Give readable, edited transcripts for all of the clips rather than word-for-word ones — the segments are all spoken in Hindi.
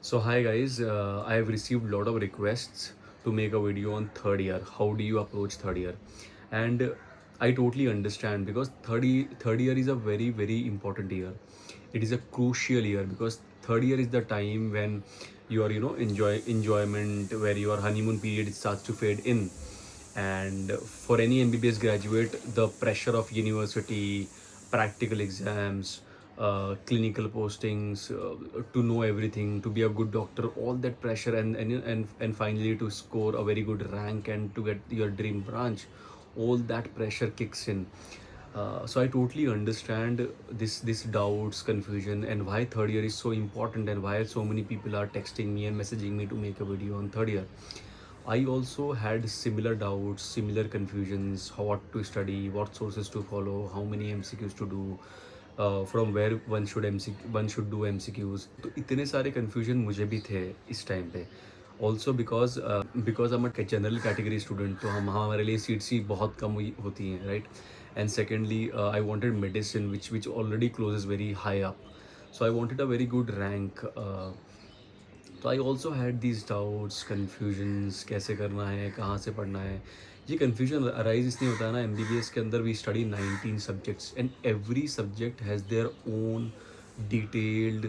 So hi guys, I have received a lot of requests to make a video on third year. How do you approach third year? And I totally understand because third year is a very important year. It is a crucial year because third year is the time when your enjoyment, where your honeymoon period starts to fade in. And for any MBBS graduate, the pressure of university, practical exams, clinical postings, to know everything, to be a good doctor, all that pressure, and finally to score a very good rank and to get your dream branch, all that pressure kicks in. So I totally understand this doubts, confusion, and why third year is so important, and why so many people are texting me and messaging me to make a video on third year. I also had similar doubts, similar confusions, how what to study, what sources to follow, how many MCQs to do, from where one should do MCQs. तो इतने सारे confusion मुझे भी थे इस टाइम पे. Also because I'm a general category student, तो हम हमारे लिए सीट्स ही बहुत कम होती हैं, right? And secondly, I wanted medicine, which already closes very high up. So I wanted a very good rank. तो I also had these doubts, confusions, कैसे करना है, कहाँ से पढ़ना है. ये कन्फ्यूजन अराइज इसलिए होता है ना, MBBS के अंदर we study 19 subjects and every subject has their own detailed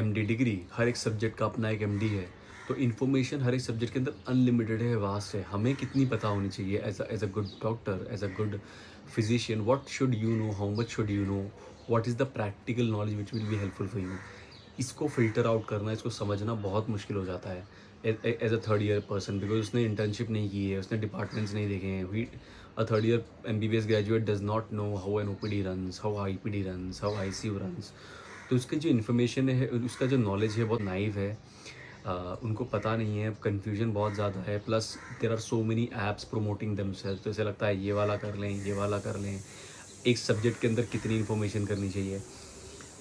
MD degree. हर एक सब्जेक्ट का अपना एक MD है. तो इन्फॉर्मेशन हर एक सब्जेक्ट के अंदर अनलिमिटेड है, वास्ट है. हमें कितनी पता होनी चाहिए as a good doctor, as a good physician, what should you know, how much should you know, what is the practical knowledge which will be helpful for you. इसको फ़िल्टर आउट करना, इसको समझना बहुत मुश्किल हो जाता है as a third year person, because उसने इंटर्नशिप नहीं की है, उसने डिपार्टमेंट्स नहीं देखे हैं. We a third year MBBS graduate does not know how N OPD runs, how IPD runs, how ICU runs. तो उसकी जो इन्फॉर्मेशन है, उसका जो नॉलेज है, बहुत नाइव है. उनको पता नहीं है, कन्फ्यूजन बहुत ज़्यादा है. Plus there are so many apps promoting themselves. तो ऐसे लगता है ये वाला कर लें, ये वाला कर लें. एक सब्जेक्ट के अंदर कितनी इन्फॉर्मेशन करनी चाहिए.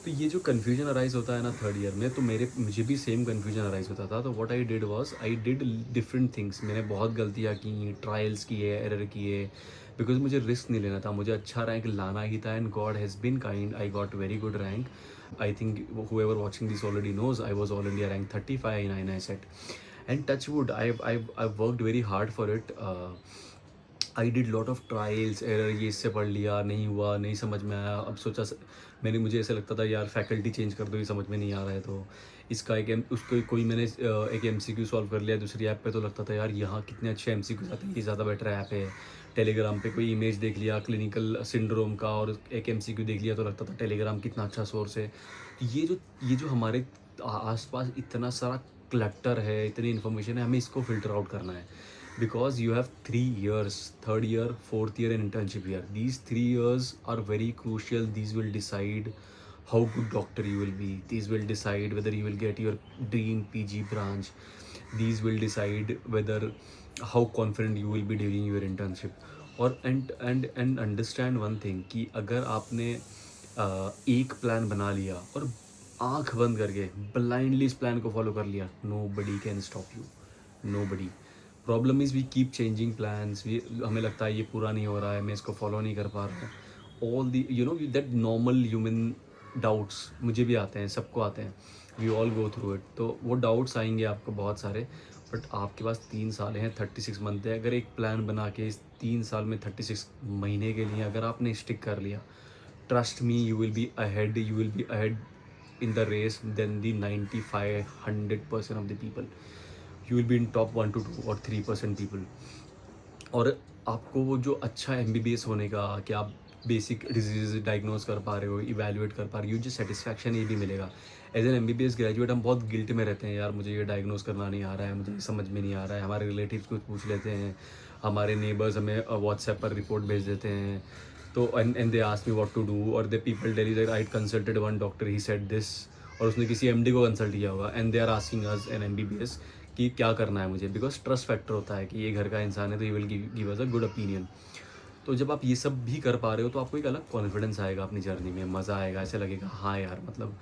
तो ये जो कन्फ्यूजन अराइज होता है ना थर्ड ईयर में, तो मुझे भी सेम कन्फ्यूजन अराइज होता था. तो what I did was, I did different things. मैंने बहुत गलतियाँ की, ट्रायल्स किए, एरर किए, बिकॉज मुझे रिस्क नहीं लेना था, मुझे अच्छा रैंक लाना ही था. And God has been kind, I got very good rank. I think whoever watching this already knows I was all India rank 35 in INISET. And touch wood, I've worked very hard for it. I did lot of trials error. ये इससे पढ़ लिया, नहीं हुआ, नहीं समझ में आया. अब मैंने, मुझे ऐसा लगता था यार फैकल्टी चेंज कर दो, ये समझ में नहीं आ रहा है. तो इसका उसको कोई मैंने एक MCQ सॉल्व कर लिया दूसरी ऐप पे, तो लगता था यार यहाँ कितने अच्छे MCQ आते हैं, ये ज़्यादा बेटर ऐप है. टेलीग्राम पे कोई इमेज देख लिया क्लिनिकल सिंड्रोम का और एक MCQ देख लिया, तो लगता था टेलीग्राम कितना अच्छा सोर्स है. ये जो हमारे आसपास इतना सारा क्लटर है, इतनी इन्फॉर्मेशन है, हमें इसको फ़िल्टर आउट करना है. Because you have 3 years, third year, fourth year, and internship year. These 3 years are very crucial. These will decide how good doctor you will be. These will decide whether you will get your dream PG branch. These will decide whether how confident you will be during your internship. और and understand one thing कि अगर आपने एक प्लान बना लिया और आंख बंद करके ब्लाइंडली इस प्लान को फॉलो कर लिया, nobody can stop you, nobody. Problem is we keep changing plans. हमें लगता है ये पूरा नहीं हो रहा है, मैं इसको फॉलो नहीं कर पा रहा हूँ. All the that normal human doubts मुझे भी आते हैं, सबको आते हैं. We all go through it. तो वो डाउट्स आएंगे आपको बहुत सारे. बट आपके पास 3 साल हैं, 36 मंथ है. अगर एक प्लान बना के इस 3 साल में 36 महीने के लिए अगर आपने स्टिक कर लिया, trust me, you will be ahead. You will be ahead in the race than the 95-100% of the people. You will be in top 1 to 2 or 3% people. और आपको वो जो अच्छा MBBS होने का, कि आप बेसिक डिजीज डायग्नोज कर पा रहे हो, इवेल्युएट कर पा रहे हो, जो सेटिस्फैक्शन ये भी मिलेगा. एज एन MBBS ग्रेजुएट हम बहुत गिल्ट में रहते हैं, यार मुझे ये डायग्नोज करना नहीं आ रहा है, मुझे ये समझ में नहीं आ रहा है. हमारे रिलेटिव्स कुछ पूछ लेते हैं, हमारे नेबर्स हमें व्हाट्सएप पर रिपोर्ट भेज देते हैं. तो and they ask me what to do, और they people tell you that I consulted one doctor, he said this, और उसने किसी MD को कंसल्ट किया होगा. And they are asking us an MBBS कि क्या करना है मुझे, बिकॉज ट्रस्ट फैक्टर होता है कि ये घर का इंसान है, तो ये will give us a good opinion. तो जब आप ये सब भी कर पा रहे हो, तो आपको एक अलग कॉन्फिडेंस आएगा अपनी जर्नी में, मज़ा आएगा, ऐसे लगेगा हाँ यार मतलब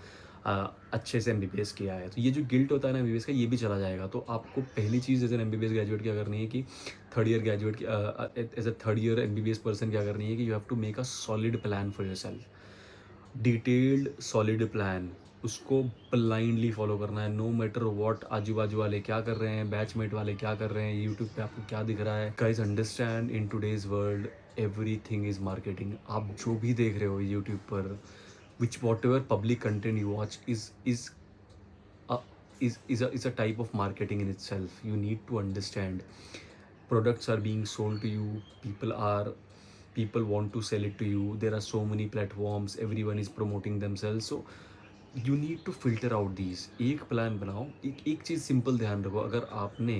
अच्छे से MBBS किया है. तो ये जो गिल्ट होता है ना MBBS का, ये भी चला जाएगा. तो आपको पहली चीज़ एज एन MBBS ग्रेजुएट क्या करनी है कि third year graduate as a third year MBBS person क्या करनी है कि you have to make a solid plan for yourself. Detailed solid plan. उसको ब्लाइंडली फॉलो करना है, नो मैटर व्हाट आजू बाजू वाले क्या कर रहे हैं, बैचमेट वाले क्या कर रहे हैं, यूट्यूब पे आपको क्या दिख रहा है। Guys understand, in today's world everything is marketing. आप जो भी देख रहे हो यूट्यूब पर, which what ever public content you watch is a type of marketing in itself. You need to understand, products are being sold to you, people want to sell it to you, there are so many platforms, everyone is promoting themselves, so you need to filter out these। एक प्लान बनाओ, एक चीज़ सिंपल ध्यान रखो, अगर आपने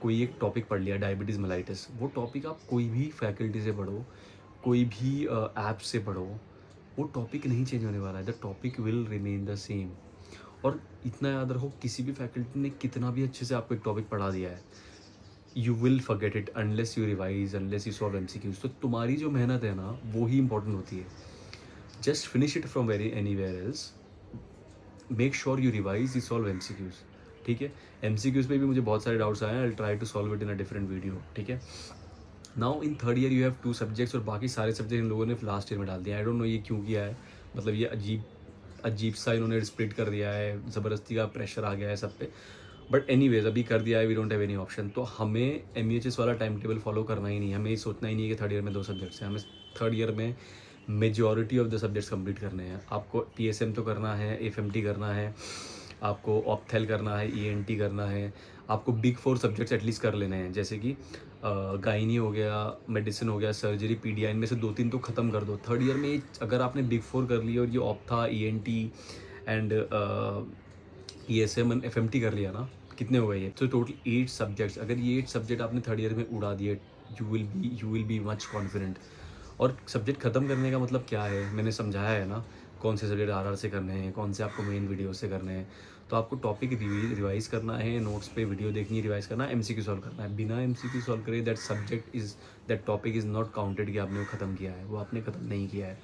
कोई एक टॉपिक पढ़ लिया डायबिटीज़ मेलाइटिस, वो टॉपिक आप कोई भी फैकल्टी से पढ़ो, कोई भी ऐप से पढ़ो, वो टॉपिक नहीं चेंज होने वाला है, the topic will remain the same. और इतना याद रखो, किसी भी फैकल्टी ने कितना भी अच्छे से आपको एक टॉपिक पढ़ा दिया है, you will forget it unless you revise, unless you solve MCQs. तो तुम्हारी जो मेहनत है ना, वो ही इंपॉर्टेंट होती है। Just finish it from very anywhere else, make sure you revise, you solve MCQs. ठीक है, एमसीक्यूज पे भी मुझे बहुत सारे डाउट्स आए हैं, I try to solve it in a different video. ठीक है, now in third year you have 2 subjects, और बाकी सारे सब्जेक्ट इन लोगों ने लास्ट ईयर में डाल दिया। आई डोंट नो ये क्यों किया है, मतलब ये अजीब सा इन्होंने स्प्लिट कर दिया है, ज़बरदस्ती का प्रेशर आ गया है सब पे। बट एनीवेज अभी कर दिया है, we don't have any option. तो हमें एमईएचएस वाला टाइम टेबल फॉलो करना ही नहीं, हमें ये सोचना ही नहीं है कि थर्ड ईयर में 2 सब्जेक्ट्स हैं, हमें थर्ड ईयर में majority of the subjects complete करने हैं। आपको पीएसएम तो करना है, एफएमटी करना है, आपको ऑप्थेल करना है, ईएनटी करना है, आपको बिग 4 सब्जेक्ट्स एटलीस्ट कर लेने हैं, जैसे कि गायनी हो गया, मेडिसिन हो गया, सर्जरी, पीडीआई, इनमें से 2-3 तो ख़त्म कर दो। थर्ड ईयर में अगर आपने बिग 4 कर लिया और ये ophtha, ENT and PSM and FMT कर लिया ना, कितने हो गए ये? तो टोटल 8 सब्जेक्ट्स, अगर ये 8 सब्जेक्ट आपने थर्ड ईयर में उड़ा दिए, you will be much confident. और सब्जेक्ट ख़त्म करने का मतलब क्या है, मैंने समझाया है ना, कौन से सब्जेक्ट आरआर से करने हैं, कौन से आपको मेन वीडियो से करने हैं। तो आपको टॉपिक रिवाइज करना है, नोट्स पे वीडियो देखनी है, रिवाइज करना है, एमसीक्यू सॉल्व करना है। बिना एमसीक्यू सॉल्व करे that topic is not counted कि आपने वो ख़त्म किया है, वो आपने ख़त्म नहीं किया है।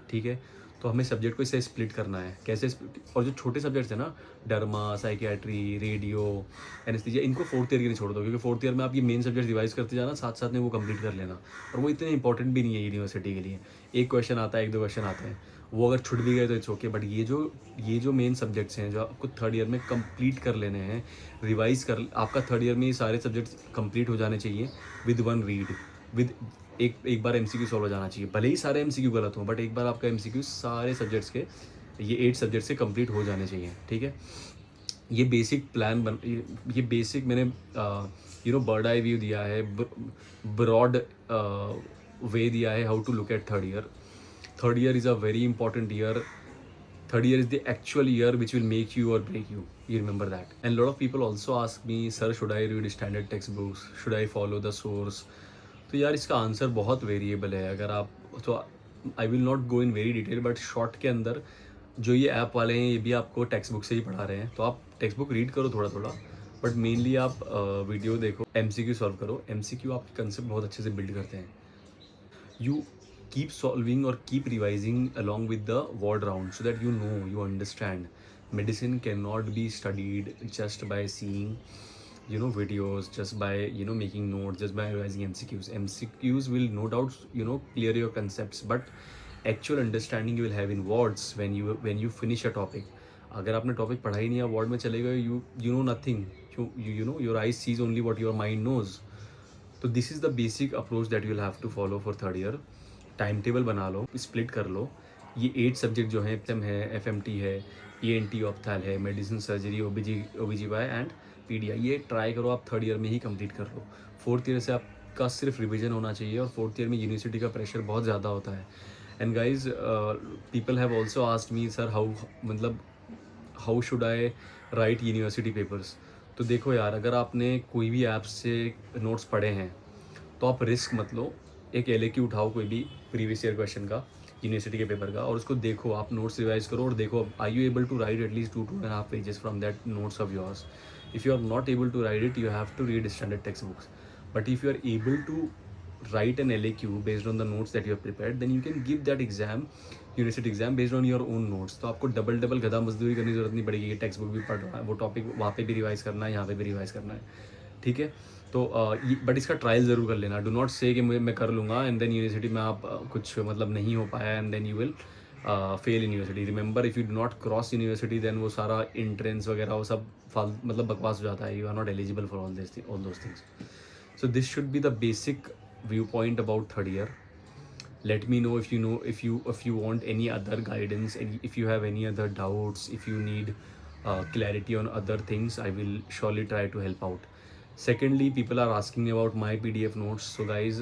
ठीक है, तो हमें सब्जेक्ट को इससे स्प्लिट करना है, कैसे और जो छोटे सब्जेक्ट्स हैं ना, डर्मा, साइकियाट्री, रेडियो, एनेस्थीसिया, इनको फोर्थ ईयर के लिए छोड़ दो, क्योंकि फोर्थ ईयर में आप ये मेन सब्जेक्ट रिवाइज करते जाना, साथ साथ में वो कंप्लीट कर लेना। और वो इतने इंपॉर्टेंट भी नहीं है यूनिवर्सिटी के लिए, एक क्वेश्चन आता है, 1-2 क्वेश्चन आते हैं, वो अगर छूट भी गए तो इट्स ओके। बट ये जो मेन सब्जेक्ट्स हैं जो आपको थर्ड ईयर में कंप्लीट कर लेने हैं, रिवाइज कर, आपका थर्ड ईयर में ये सारे सब्जेक्ट्स कंप्लीट हो जाने चाहिए विद 1 रीड, विद एक बार एमसीक्यू सॉल्व हो जाना चाहिए। भले ही सारे एमसीक्यू गलत हों, बट एक बार आपका एमसीक्यू सारे सब्जेक्ट्स के, ये 8 सब्जेक्ट से कंप्लीट हो जाने चाहिए। ठीक है, ये बेसिक प्लान ये बेसिक मैंने बर्ड आई व्यू दिया है, ब्रॉड वे दिया है how to look at third year. Third year is a very important year. Third year is the actual year which will make you or break you. You remember that. And a lot of people also ask me, sir, should I read standard textbooks? Should I follow the source? तो यार इसका आंसर बहुत वेरिएबल है। अगर आप तो I will not go in very detail, but short के अंदर जो ये ऐप वाले हैं, ये भी आपको टेक्स्ट बुक से ही पढ़ा रहे हैं, तो आप टेक्स्ट बुक रीड करो थोड़ा थोड़ा, बट मेनली आप वीडियो देखो, एमसीक्यू सॉल्व करो। एमसीक्यू आपके कंसेप्ट बहुत अच्छे से बिल्ड करते हैं। You keep solving or keep revising along with the word round so that you understand. Medicine cannot be studied just by seeing videos, just by making notes, just by revising mcqs will no doubt clear your concepts, but actual understanding you will have in words when you finish a topic. अगर आपने टॉपिक पढ़ा ही नहीं है, वर्ड में चले गए, you know nothing. Your eyes sees only what your mind knows. तो this is the basic approach that you will have to follow for third year. Time table बना लो, स्प्लिट कर लो। ये 8 सब्जेक्ट जो हैं, एम है, एफएमटी है, ईएनटी ऑप्थैल है, medicine, surgery, OBGY and PDI, ये ट्राई करो आप थर्ड ईयर में ही कंप्लीट कर लो। फोर्थ ईयर से आपका सिर्फ रिविजन होना चाहिए, और फोर्थ ईयर में यूनिवर्सिटी का प्रेशर बहुत ज़्यादा होता है। And guys, people have also asked me, sir how should I right university papers? तो देखो यार, अगर आपने कोई भी ऐप से नोट्स पढ़े हैं तो आप रिस्क मत लो, एक LAQ उठाओ कोई भी प्रीवियस ईयर क्वेश्चन का, यूनिवर्सिटी के पेपर का, और उसको देखो, आप नोट्स रिवाइज करो और देखो, are you able to write at least 2-2.5 pages from that notes of yours. If you are not able to write it, you have to read standard text books. But if you are able to write an LAQ based on the notes that you have prepared, then you can give that exam, university exam based on your own notes. तो आपको डबल गधा मजदूरी करने की जरूरत नहीं पड़ेगी कि टेक्स्ट बुक भी पढ़ रहा है, वो टॉपिक वहाँ पे भी रिवाइज करना है, यहाँ पे भी रिवाइज करना है। ठीक है, तो बट इसका ट्रायल ज़रूर कर लेना। डू नॉट से कि मैं कर लूँगा एंड देन यूनिवर्सिटी में आप कुछ मतलब नहीं हो पाया and then you will fail in university. Remember, if you do not cross university then वो सारा इंट्रेंस वगैरह वो सब मतलब बकवास हो जाता है. You are not eligible for all those things. So this should be the basic viewpoint about third year. Let me know if you want any other guidance, and if you have any other doubts, if you need clarity on other things, I will surely try to help out. Secondly, people are asking about my PDF notes. So guys,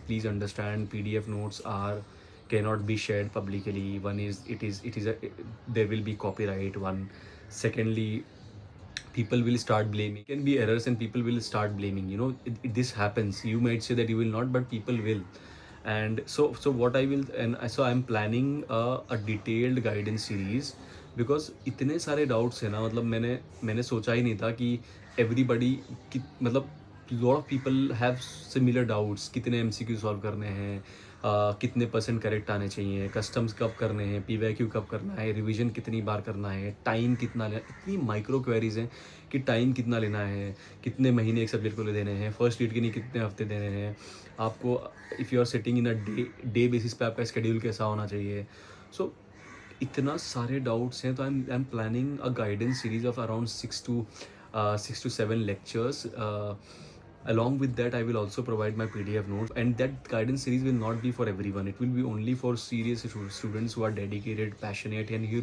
please understand, PDF notes are cannot be shared publicly. One is it is a there will be copyright. One. Secondly, people will start blaming. Can be errors and people will start blaming, this happens. You might say that you will not, but people will. And so what I will, and so I'm planning a detailed guidance series, because इतने सारे डाउट्स है ना, मतलब मैंने सोचा ही नहीं था कि एवरीबडी कि मतलब lot of people have similar doubts. कितने एमसीक्यू सॉल्व करने हैं, कितने परसेंट करेक्ट आने चाहिए, कस्टम्स कब करने हैं, पीवाईक्यू कब करना है, रिवीजन कितनी बार करना है, टाइम कितना लेना. इतनी माइक्रो क्वेरीज हैं कि टाइम कितना लेना है, कितने महीने एक सब्जेक्ट को ले देने हैं, फर्स्ट रीड के लिए कितने हफ्ते देने हैं आपको, if you are sitting in a day basis पे आपका स्केड्यूल कैसा होना चाहिए. सो इतना सारे डाउट्स हैं. तो I am planning a guidance series of around 6 to 7 lectures. Along with that, I will also provide my PDF notes, and that guidance series will not be for everyone. It will be only for serious students who are dedicated, passionate, and who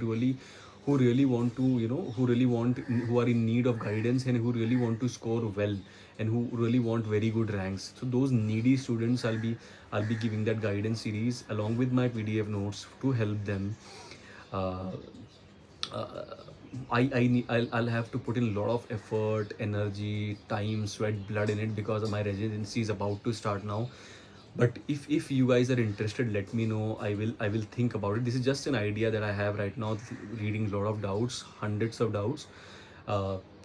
really want to, who are in need of guidance, and who really want to score well, and who really want very good ranks. So those needy students, I'll be giving that guidance series along with my PDF notes to help them. uh, uh, I'll have to put in a lot of effort, energy, time, sweat, blood in it, because my residency is about to start now. But if you guys are interested, let me know. I will think about it. This is just an idea that I have right now, reading a lot of doubts, hundreds of doubts.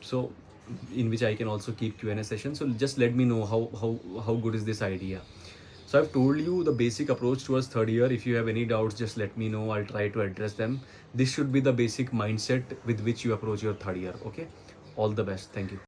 So in which I can also keep Q&A sessions. So just let me know how good is this idea. So I've told you the basic approach towards third year. If you have any doubts, just let me know. I'll try to address them. This should be the basic mindset with which you approach your third year. Okay. All the best. Thank you.